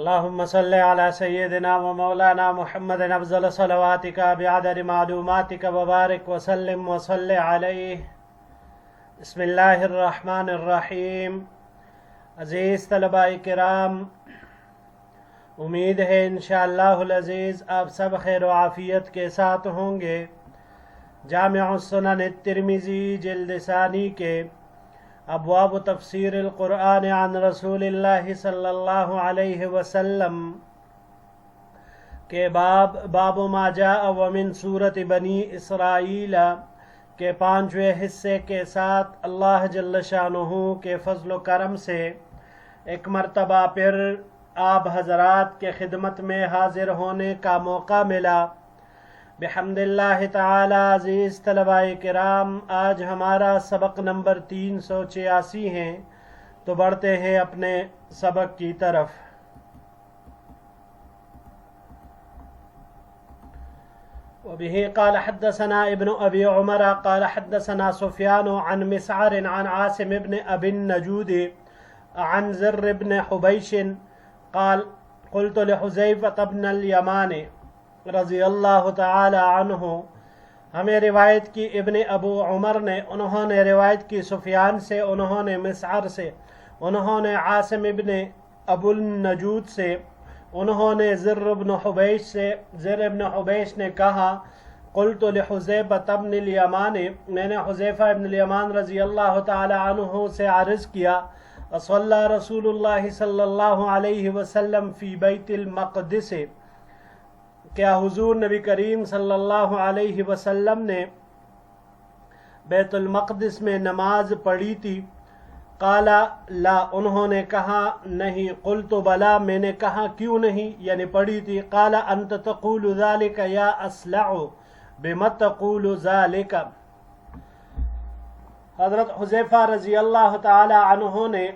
اللهم صل على سيدنا ومولانا محمد افضل صلواتك بعدد معلوماتك وبارك وسلم وصل عليه. بسم اللہ الرحمن الرحیم. عزیز طلباء کرام، امید ہے انشاءاللہ العزیز آپ سب خیر و عافیت کے ساتھ ہوں گے. جامع السنن الترمذی جلد ثانی کے ابواب تفسیر القرآن عن رسول اللہ صلی اللہ علیہ وسلم کے باب ما جاء ومن سورۃ بنی اسرائیل کے 5ویں حصے کے ساتھ اللہ جل شانہ کے فضل و کرم سے ایک مرتبہ پھر آپ حضرات کے خدمت میں حاضر ہونے کا موقع ملا. بحمد اللہ تعالی. عزیز طلباء کرام، آج ہمارا سبق نمبر 386 ہے، تو بڑھتے ہیں اپنے سبق کی طرف. وبه قال حدثنا ابن ابي عمر قال حدثنا سفيان عن مسعر عن عاصم بن ابي النجود عن زر بن حبيش قال قلت لحذيفة بن اليمان رضی اللہ تعالی عنہ. ہمیں روایت کی ابن ابو عمر نے، انہوں نے روایت کی سفیان سے، انہوں نے مسعر سے، انہوں نے عاصم ابن ابو النجود سے، انہوں نے زر بن حبیش سے. زر ابن حبیش نے کہا قلت لحذیفہ بن الیمان، میں نے حذیفہ ابن الیمان رضی اللہ تعالی عنہ سے عرض کیا صلی رسول اللہ صلی اللہ علیہ وسلم فی بیت المقدس، کیا حضور نبی کریم صلی اللہ علیہ وسلم نے بیت المقدس میں نماز پڑھی تھی؟ قال لا، انہوں نے کہا نہیں. قلت بلا، میں نے کہا کیوں نہیں، یعنی پڑھی تھی. قال انت تقول ذلك یا اسلع بما تقول ذلك. حضرت حذیفہ رضی اللہ تعالی عنہ نے،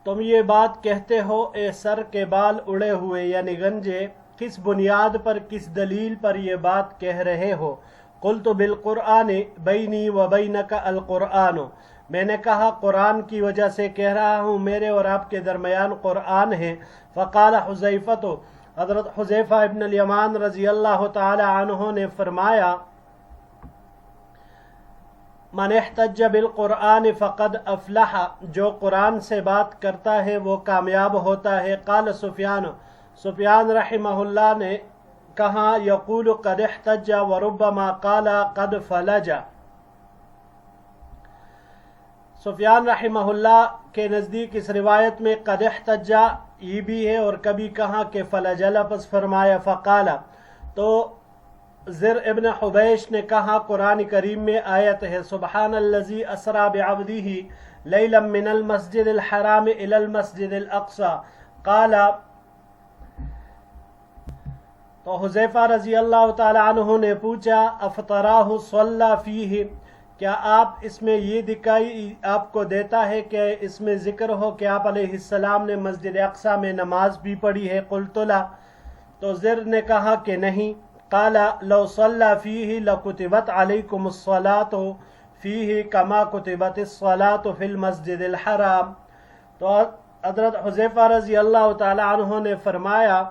تم یہ بات کہتے ہو اے سر کے بال اڑے ہوئے، یعنی گنجے، کس بنیاد پر، کس دلیل پر یہ بات کہہ رہے ہو؟ قلت بالقرآن بینی و بینک القرآن، میں نے کہا قرآن کی وجہ سے کہہ رہا ہوں، میرے اور آپ کے درمیان قرآن ہے. فقال حذیفہ، تو حضرت حذیفہ ابن الیمان رضی اللہ تعالی عنہ نے فرمایا من احتج بالقرآن فقد افلح، جو قرآن سے بات کرتا ہے وہ کامیاب ہوتا ہے. قال سفیان، سفیان رحمہ اللہ نے کہا یقول قد احتج وربما قال قد فلج. سفیان رحمہ اللہ کے نزدیک اس روایت میں قد احتج یہ بھی ہے، اور کبھی کہا کہ فلج لفظ فرمایا. فقال، تو زر ابن حبیش نے کہا قرآن کریم میں آیت ہے سبحان الذی اسری بعبدہ لیلا من المسجد الحرام الی المسجد الاقصی. قال، تو حذیفہ رضی اللہ تعالی عنہ نے پوچھا افطراہ صلی فیہ، کیا آپ اس میں یہ دکھائی آپ کو دیتا ہے کہ اس میں ذکر ہو کہ آپ علیہ السلام نے مسجد اقصی میں نماز بھی پڑھی ہے؟ قلت لا، تو زر نے کہا کہ نہیں. قال لو صلی فیہ لکتبت علیکم الصلاة فیہ کما کتبت الصلاة فی المسجد الحرام. تو حضرت حذیفہ رضی اللہ تعالی عنہ نے فرمایا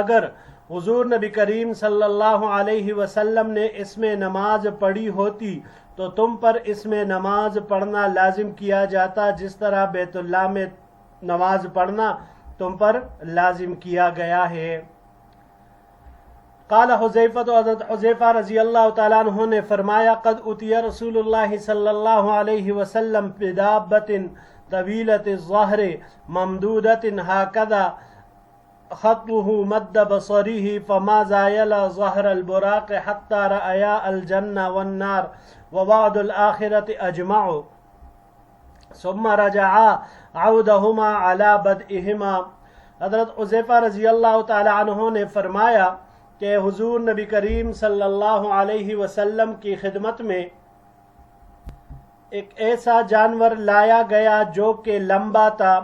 اگر حضور نبی کریم صلی اللہ علیہ وسلم نے اس میں نماز پڑھی ہوتی تو تم پر اس میں نماز پڑھنا لازم کیا جاتا، جس طرح بیت اللہ میں نماز پڑھنا تم پر لازم کیا گیا ہے. قال حذیفہ، تو حضرت حذیفہ رضی اللہ تعالیٰ عنہ نے فرمایا قد اتی رسول اللہ صلی اللہ علیہ وسلم بدابۃ طویلۃ الظہر ممدودۃ ہکذا خطه مد بصره فما زایل ظہر البراق حتی رأیا الجنہ والنار ووعد الآخرة اجمع ثم رجعا عودهما على بدئهما. حضرت حذیفہ رضی اللہ تعالی عنہ نے فرمایا کہ حضور نبی کریم صلی اللہ علیہ وسلم کی خدمت میں ایک ایسا جانور لایا گیا جو کہ لمبا تھا،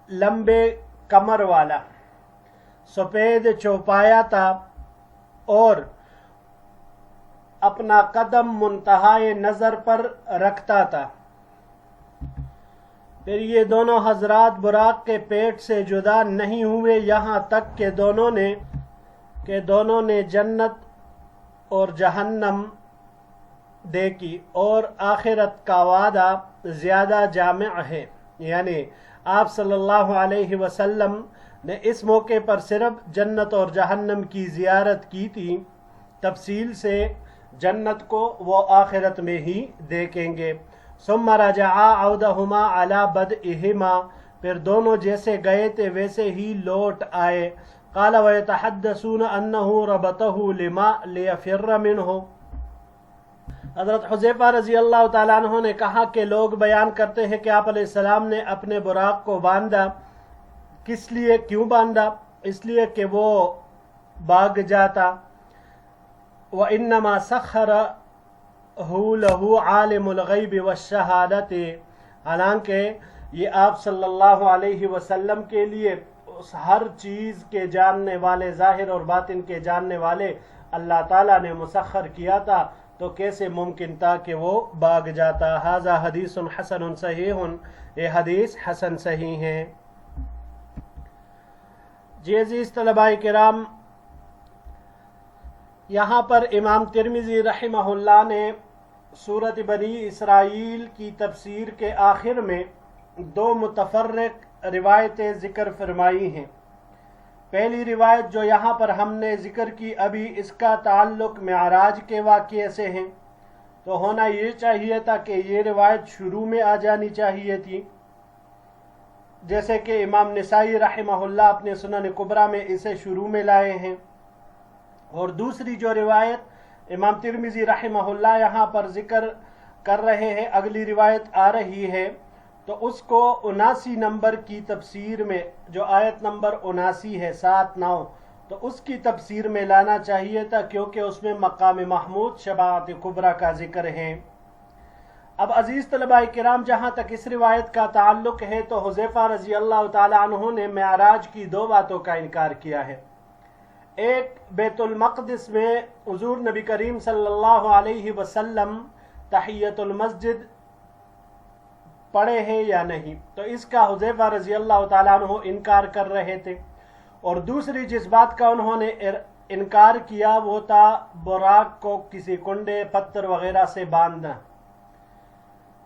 لمبے کمر والا، سفید چوپایا تھا، اور اپنا قدم منتہائے نظر پر رکھتا تھا. پھر یہ دونوں حضرات براق کے پیٹ سے جدا نہیں ہوئے یہاں تک کہ دونوں نے جنت اور جہنم دیکھی، اور آخرت کا وعدہ زیادہ جامع ہے۔ یعنی آپ صلی اللہ علیہ وسلم نے اس موقع پر صرف جنت اور جہنم کی زیارت کی تھی، تفصیل سے جنت کو وہ آخرت میں ہی دیکھیں گے۔ ثم رجعا عودہما علی بدئہما، پھر دونوں جیسے گئے تھے ویسے ہی لوٹ آئے۔ قال ویتحدثون انہ ربطہ لما لیفر منہ، حضرت حذیفہ رضی اللہ تعالیٰ عنہ نے کہا کہ لوگ بیان کرتے ہیں کہ آپ علیہ السلام نے اپنے براق کو باندھا، کس لیے، کیوں باندھا؟ اس لیے کہ وہ بھاگ جاتا۔ وَإِنَّمَا سَخَّرَهُ لَهُ عَالِمُ الْغَيْبِ وَالشَّهَادَةِ، حالانکہ یہ آپ صلی اللہ علیہ وسلم کے لیے اس ہر چیز کے جاننے والے، ظاہر اور باطن کے جاننے والے اللہ تعالیٰ نے مسخر کیا تھا، تو کیسے ممکن تھا کہ وہ بھاگ جاتا۔ ھذا حدیث حسن صحیح، یہ حدیث حسن صحیح ہے۔ جی عزیز طلباء کرام، یہاں پر امام ترمذی رحمہ اللہ نے سورۃ بنی اسرائیل کی تفسیر کے آخر میں دو متفرق روایتیں ذکر فرمائی ہیں۔ پہلی روایت جو یہاں پر ہم نے ذکر کی ابھی، اس کا تعلق معراج کے واقعے سے ہے، تو ہونا یہ چاہیے تھا کہ یہ روایت شروع میں آ جانی چاہیے تھی، جیسے کہ امام نسائی رحمہ اللہ اپنے سنن کبریٰ میں اسے شروع میں لائے ہیں۔ اور دوسری جو روایت امام ترمذی رحمہ اللہ یہاں پر ذکر کر رہے ہیں، اگلی روایت آ رہی ہے، تو اس کو 79 نمبر کی تفسیر میں، جو آیت نمبر 79 ہے 7-9، تو اس کی تفسیر میں لانا چاہیے تھا، کیونکہ اس میں مقام محمود شفاعت کبریٰ کا ذکر ہے۔ اب عزیز طلباء کرام، جہاں تک اس روایت کا تعلق ہے تو حذیفہ رضی اللہ تعالی عنہ نے معراج کی دو باتوں کا انکار کیا ہے۔ ایک، بیت المقدس میں حضور نبی کریم صلی اللہ علیہ وسلم تحیۃ المسجد پڑھے ہیں یا نہیں، تو اس کا حذیفہ رضی اللہ تعالیٰ عنہ انکار کر رہے تھے۔ اور دوسری جس بات کا انہوں نے انکار کیا وہ تھا براق کو کسی کنڈے، پتھر وغیرہ سے باندھنا۔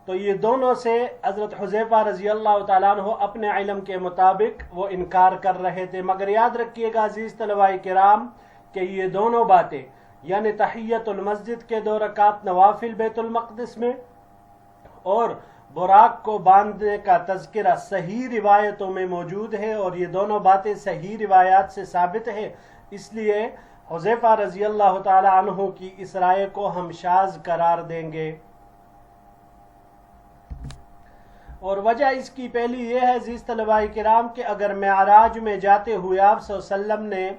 تو یہ دونوں سے حضرت حذیفہ رضی اللہ تعالیٰ عنہ اپنے علم کے مطابق وہ انکار کر رہے تھے۔ مگر یاد رکھیے گا عزیز طلباء کرام کہ یہ دونوں باتیں، یعنی تحیۃ المسجد کے 2 رکعت نوافل بیت المقدس میں اور براق کو باندھنے کا تذکرہ صحیح روایتوں میں موجود ہے، اور یہ دونوں باتیں صحیح روایات سے ثابت ہے، اس لیے حذیفہ رضی اللہ تعالی عنہ کی اس رائے کو ہم شاذ قرار دیں گے۔ اور وجہ اس کی پہلی یہ ہے عزیز طلباء کرام کہ اگر معراج میں جاتے ہوئے آپ صلی اللہ علیہ وسلم نے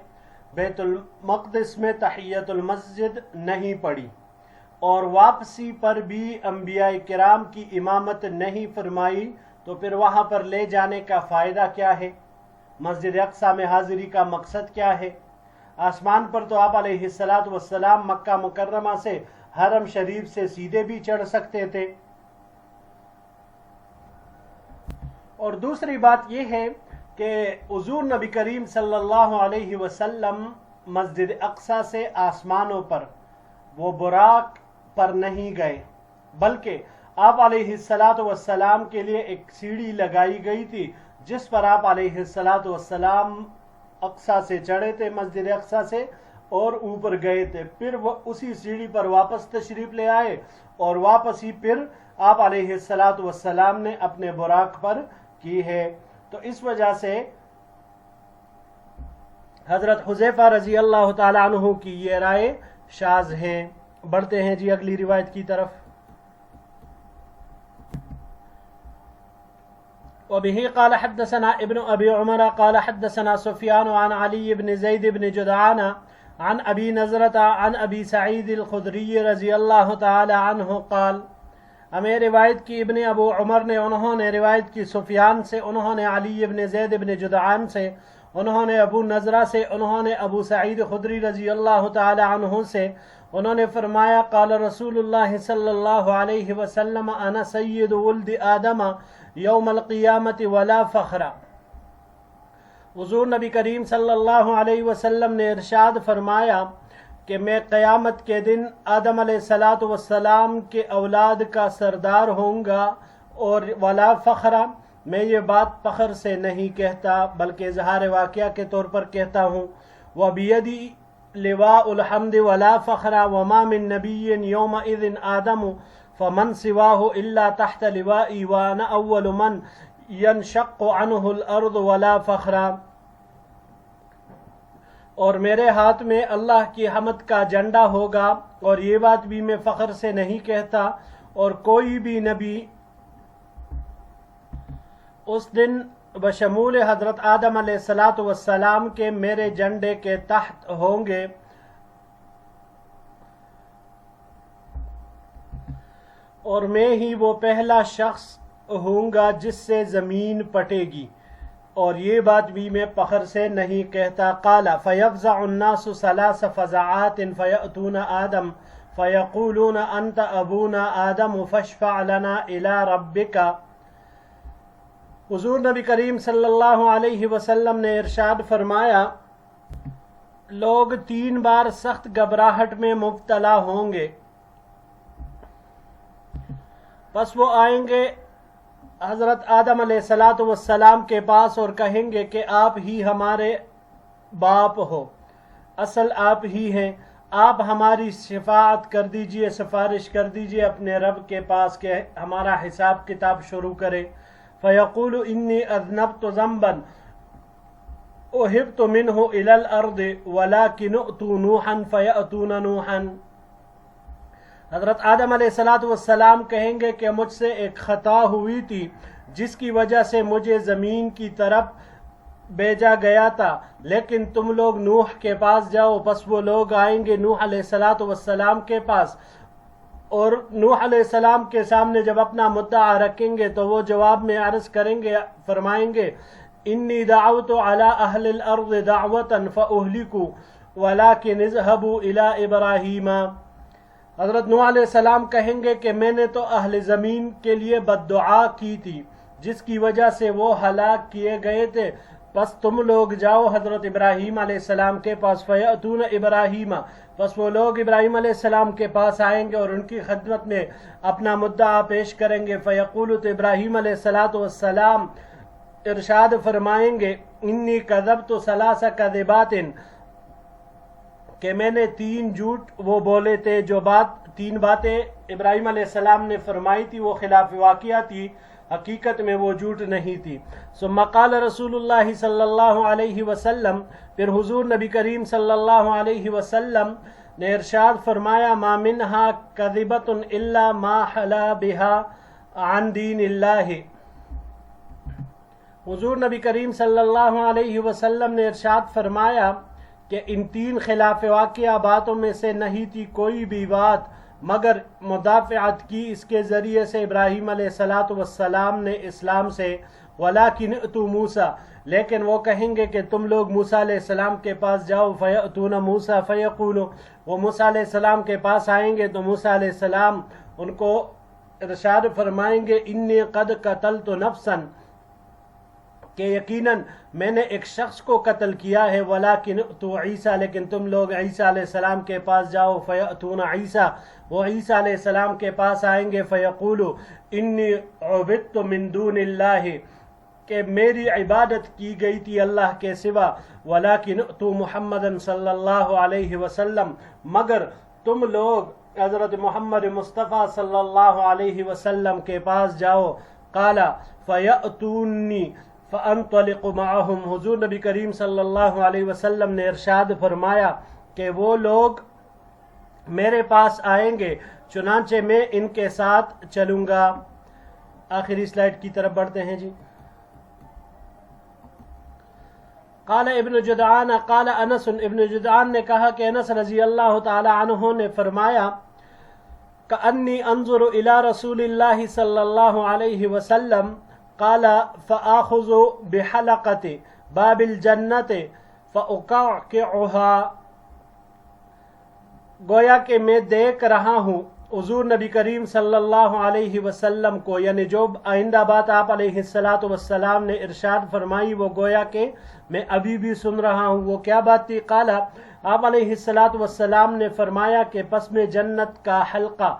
بیت المقدس میں تحیۃ المسجد نہیں پڑھی اور واپسی پر بھی انبیاء کرام کی امامت نہیں فرمائی، تو پھر وہاں پر لے جانے کا فائدہ کیا ہے؟ مسجد اقصیٰ میں حاضری کا مقصد کیا ہے؟ آسمان پر تو آپ علیہ السلام مکہ مکرمہ سے حرم شریف سے سیدھے بھی چڑھ سکتے تھے۔ اور دوسری بات یہ ہے کہ حضور نبی کریم صلی اللہ علیہ وسلم مسجد اقصیٰ سے آسمانوں پر وہ براق پر نہیں گئے، بلکہ آپ علیہ السلام کے لیے ایک سیڑھی لگائی گئی تھی جس پر آپ علیہ السلام اقصیٰ سے چڑھے تھے، مسجد اقصیٰ سے، اور اوپر گئے تھے۔ پھر وہ اسی سیڑھی پر واپس تشریف لے آئے اور واپس ہی پھر آپ علیہ السلام نے اپنے براق پر کی ہے۔ تو اس وجہ سے حضرت حذیفہ رضی اللہ تعالی عنہ کی یہ رائے شاذ ہیں۔ بڑھتے ہیں جی اگلی روایت کی طرف۔ وبه قال حدثنا ابن ابي عمر قال حدثنا سفيان عن علي بن زيد بن جدعان عن ابي نضرة عن ابي سعيد الخدري رضی اللہ تعالی عنہ قال، ہمیں روایت کی ابن ابو عمر نے، انہوں نے روایت کی سفیان سے، انہوں نے علی ابن زید ابن جدعان سے، انہوں نے ابو نضرہ سے، انہوں نے ابو سعید خدری رضی اللہ تعالی عنہ سے، انہوں نے فرمایا قال رسول اللہ صلی اللہ علیہ وسلم انا سید ولد آدم यौम अल-क़ियामति वला फ़ख्र। हुज़ूर नबी करीम सल्लल्लाहु अलैहि वसल्लम ने इरशाद फरमाया कि मैं क़यामत के दिन आदम अलैहिस्सलातु वस्सलाम के औलाद का सरदार होऊंगा, और वला फ़ख्र, मैं ये बात फ़ख्र से नहीं कहता बल्कि इज़हार वाक़या के तौर पर कहता हूँ। व बियदी लिवाउल हम्द वला फ़ख्र वमा मिन नबिय्यिन यौमइज़िन आदम फमन सिवाहु इल्ला तहत लिवाई व अना अव्वलु मन यनशक्कु अन्हुल अर्द वला फ़ख्र। और मेरे हाथ में अल्लाह की हमद का झंडा होगा, और ये बात भी मैं फ़ख्र से नहीं कहता, और कोई भी नबी उस दिन बशमूल हज़रत आदम अलैहिस्सलातु वस्सलाम के मेरे झंडे के तहत होंगे। और मैं ही वो पहला शख्स होऊंगा जिससे ज़मीन पटेगी, और ये बात भी मैं फ़ख्र से नहीं कहता। क़ाला फ़यफ़ज़अुन्नासु सलास फ़ज़आतिन फ़यअतून आदम फ़यक़ूलून अंत अबूना आदम फ़शफ़अ लना इला रब्बिका। हुज़ूर नबी करीम सल्लल्लाहु अलैहि वसल्लम ने इरशाद फरमाया, लोग 3 बार सख्त घबराहट में मुब्तला होंगे, बस वो आएंगे हज़रत आदम अलैहिस्सलातु वस्सलाम के पास और कहेंगे कि आप ही हमारे बाप हो, असल आप ही हैं, आप हमारी शफाअत कर दीजिए, सिफारिश कर दीजिए अपने रब के पास कि हमारा हिसाब किताब शुरू करे। फ़यक़ूलु इन्नी अज़नबतु ज़ंबन उहिब्तु मिन्हु इलल अर्द वलाकिन उतू नूहन फ़यअतून नूहन। हज़रत आदम अलैहिस्सलातु वस्सलाम कहेंगे कि मुझसे एक ख़ता हुई थी जिसकी वजह से मुझे ज़मीन की तरफ भेजा गया था, लेकिन तुम लोग नूह के पास जाओ। बस वो लोग आएंगे नूह अलैहिस्सलातु वस्सलाम के पास, और नूह अलैहिस्सलाम के सामने जब अपना मुद्दा रखेंगे तो वो जवाब में अर्ज़ करेंगे, फरमाएंगे इन्नी दअवतु अला अहलिल अर्द दअवतन फ़उहलिकू वलाकिन इज़हबू इला इब्राहीमा। हज़रत नूह अलैहिस्सलाम कहेंगे कि मैंने तो अहले ज़मीन के लिए बद्दुआ की थी जिसकी वजह से वो हलाक किए गए थे, बस तुम लोग जाओ हज़रत इब्राहीम अलैहिस्सलाम के पास। फ़यअतून इब्राहीमा, बस वो लोग इब्राहीम अलैहिस्सलाम के पास आएंगे और उनकी खिदमत में अपना मुद्दा पेश करेंगे। फ़यक़ूलु, तो इब्राहीम अलैहिस्सलातु वस्सलाम इरशाद फरमाएंगे इन्नी कज़बतु सलासा कज़िबातिन, कि मैंने 3 झूठ वो बोले थे, जो 3 बातें इब्राहीम अलैहिस्सलाम ने फरमाई थी वो खिलाफ वाक़िया थी, हकीकत में वो झूठ नहीं थी। सुम्मा क़ाल रसूलुल्लाह सल्लल्लाहु अलैहि वसल्लम, फिर हुज़ूर नबी करीम सल्लल्लाहु अलैहि वसल्लम ने इरशाद फरमाया मा मिन्हा कज़िबतुन इल्ला मा हला बिहा अन दीनिल्लाहि। हुज़ूर नबी करीम सल्लल्लाहु अलैहि वसल्लम ने इरशाद फरमाया कि इन 3 खिलाफ वाक़िया बातों में से नहीं थी कोई भी बात मगर मुदाफ़अत की इसके ज़रिए से इब्राहीम अलैहिस्सलातु वस्सलाम ने इस्लाम से। वलाकिन अतू मूसा, लेकिन वो कहेंगे कि तुम लोग मूसा अलैहिस्सलाम के पास जाओ। फ़यअतून मूसा फ़यक़ूलु, वो मूसा अलैहिस्सलाम के पास आएंगे तो मूसा अलैहिस्सलाम उनको इरशाद फरमाएंगे इन्नी क़द क़तलतु नफ्सन, कि यकीनन मैंने एक शख्स को कत्ल किया है। वलाकिन तो ईसा, लेकिन तुम लोग ईसा अलैहिस्सलाम के पास जाओ। फ़यअतून ईसा, वो ईसा अलैहिस्सलाम के पास आएंगे। फ़यक़ूलु इन्नी उबिदतु मिन दूनिल्लाहि, कि मेरी इबादत की गई थी अल्लाह के सिवा। वलाकिन तो मुहम्मदन सल्लल्लाहु अलैहि वसल्लम, मगर तुम लोग हज़रत मोहम्मद मुस्तफ़ा सल्लल्लाहु अलैहि वसल्लम के पास जाओ। क़ाला फ़यअतूनी फ़अन्तलिक़ु मअहुम, हुज़ूर नबी करीम सल्लल्लाहु अलैहि वसल्लम ने इरशाद फरमाया कि वो लोग मेरे पास आएंगे, चुनांचे मैं इनके साथ चलूँगा। आखिरी स्लाइड की तरफ बढ़ते हैं जी। क़ाल इब्न जुदआन क़ाल अनस, इब्न जुदआन ने कहा कि अनस रज़ी अल्लाह तआला अन्हु ने फरमाया कअन्नी अंज़ुरु इला रसूलिल्लाहि सल्लल्लाहु अलैहि वसल्लम क़ाल फ़आख़ुज़ु बिहलक़ति बाबिल जन्नति फ़उक़अक़िउहा, गोया कि मैं देख रहा हूँ हुजूर नबी करीम सल्लल्लाहु अलैहि वसल्लम को, यानी जो आइंदा बात आप अलैहिस्सलातु वस्सलाम ने इरशाद फरमाई वो गोया कि मैं अभी भी सुन रहा हूँ। वो क्या बात थी? काला, आप अलैहिस्सलातु वस्सलाम ने फरमाया कि पस में जन्नत का हल्का,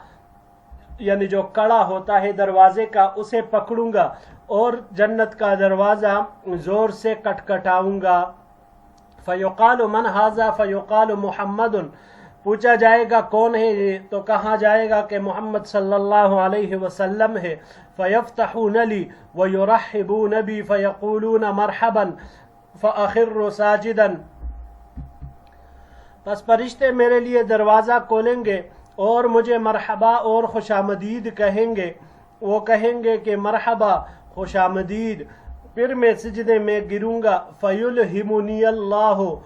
यानी जो कड़ा होता है दरवाजे का, उसे पकड़ूंगा और जन्नत का दरवाज़ा ज़ोर से खटखटाऊंगा। फ़युक़ालु मन हाज़ा फ़युक़ालु मुहम्मदुन, पूछा जाएगा कौन है ये, तो कहा जाएगा कि मोहम्मद सल्लल्लाहु अलैहि वसल्लम है। फ़यफ़्तहून ली व युरहिबून बी फ़यक़ूलून मरहबन फ़अख़िर्रु साजिदन, बस फरिश्ते मेरे लिए दरवाज़ा खोलेंगे और मुझे मरहबा और खुशामदीद कहेंगे। वो कहेंगे कि मरहबा, खुशामदीद। फिर मैं सिजदे में गिरूंगा। फ़युल्हिमुनी अल्लाहु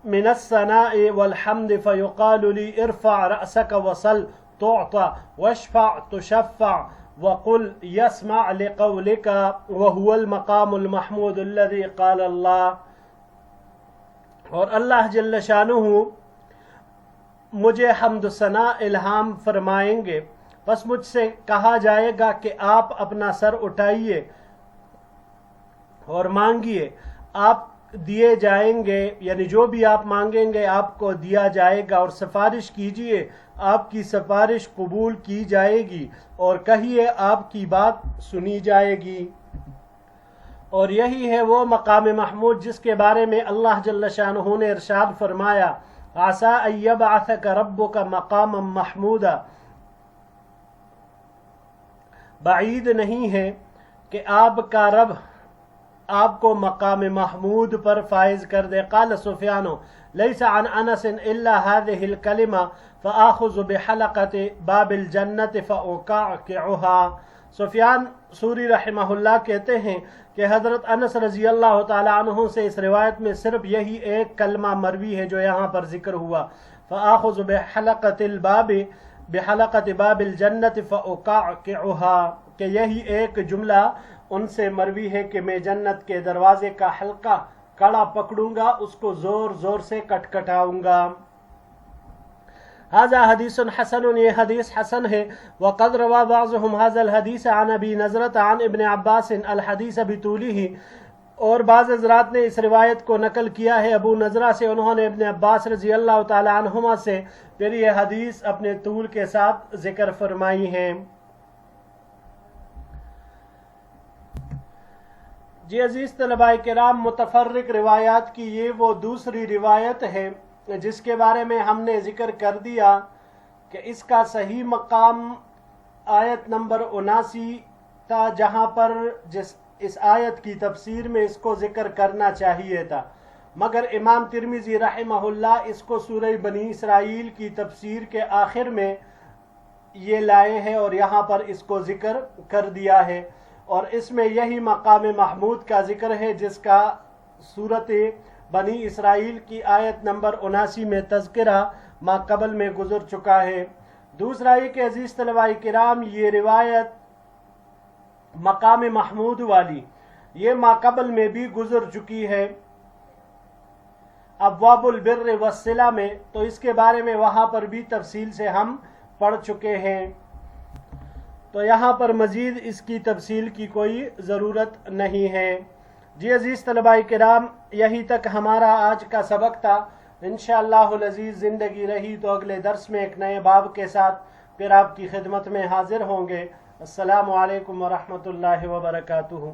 मिनस्सनाइ वल्हम्द फ़युक़ालु ली इरफ़अ रअसक वसल तुअता वश्फ़अ तुशफ़अ वक़ुल यस्मअ लिक़ौलिक वहुवल मक़ामुल महमूद अल्लज़ी क़ाल अल्लाह। और अल्लाह जल्ल शानुहु मुझे हम्द सना इल्हाम फरमाएंगे। बस मुझसे कहा जाएगा कि आप अपना सर उठाइए और मांगिए, आप दिए जाएंगे, यानी जो भी आप मांगेंगे आपको दिया जाएगा। और सिफारिश कीजिए, आपकी सिफारिश कबूल की जाएगी, और कहिए आपकी बात सुनी जाएगी। और यही है वो मकाम महमूद जिसके बारे में अल्लाह जल्ल शानुहु ने इरशाद फरमाया, आसा अय्यबअसक रब्बुक मकामम महमूदा, बाईद नहीं है कि आपका रब आपको मकाम महमूद पर फाइज कर दे। क़ाल सुफ़यान लैसा अन अनस इल्ला हाज़िहिल कलिमा फ़आख़ुज़ु बिहलक़ति बाबिल जन्नत फ़उक़अक़िउहा। सुफ़यान सूरी रहमहुल्लाह कहते हैं कि हज़रत अनस रज़ी अल्लाह ताला अन्हु से इस रिवायत में सिर्फ यही एक कलमा मरवी है जो यहाँ पर जिक्र हुआ, फ़आख़ुज़ु बिहलक़ति बाबिल जन्नत फ़उक़अक़िउहा, कि यही एक जुमला उनसे मरवी है कि मैं जन्नत के दरवाजे का हल्का कड़ा पकड़ूंगा, उसको जोर जोर से खटखटाऊंगा। हाज़ा हदीसुन हसनुन, ये हदीस हसन है। वक़द रवा बाज़ुहुम हाज़ल हदीस अन अबी नज़रत अन इब्न अब्बास अल हदीस बितूलिही, और बाज़ हज़रात ने इस रिवायत को नकल किया है अबू नज़रा से, उन्होंने इब्न अब्बास रज़ी अल्लाह ताला अन्हुमा से फिर ये हदीस अपने तूल के साथ जिक्र फरमाई है। जी अजीज़ तलबाए किराम, मुतफर्रिक रिवायात की ये वो दूसरी रिवायत है जिसके बारे में हमने जिक्र कर दिया कि इसका सही मकाम आयत नंबर 79 था, जहाँ पर इस आयत की तफसीर में इसको जिक्र करना चाहिए था, मगर इमाम तिरमिज़ी रहमहुल्लाह इसको सूरह बनी इसराइल की तफसीर के आखिर में ये लाए हैं और यहाँ पर इसको जिक्र कर दिया है। और इसमें यही मकाम महमूद का जिक्र है जिसका सूरत बनी इसराइल की आयत नंबर 79 में तज़किरा माक़बल में गुजर चुका है। दूसरा ये कि अजीज़ तलबाए किराम, ये रिवायत मकाम महमूद वाली ये माक़बल में भी गुजर चुकी है अब्वाबुल बिर्र वस्सिला में, तो इसके बारे में वहाँ पर भी तफसील से हम पढ़ चुके हैं, तो यहाँ पर मज़ीद इसकी तफसील की कोई ज़रूरत नहीं है। जी अज़ीज़ तलबाए किराम, यही तक हमारा आज का सबक था। इंशाअल्लाहुल अज़ीज़ ज़िंदगी रही तो अगले दर्स में एक नए बाब के साथ फिर आपकी खिदमत में हाजिर होंगे। अस्सलामु अलैकुम व रहमतुल्लाहि व बरकातुहू।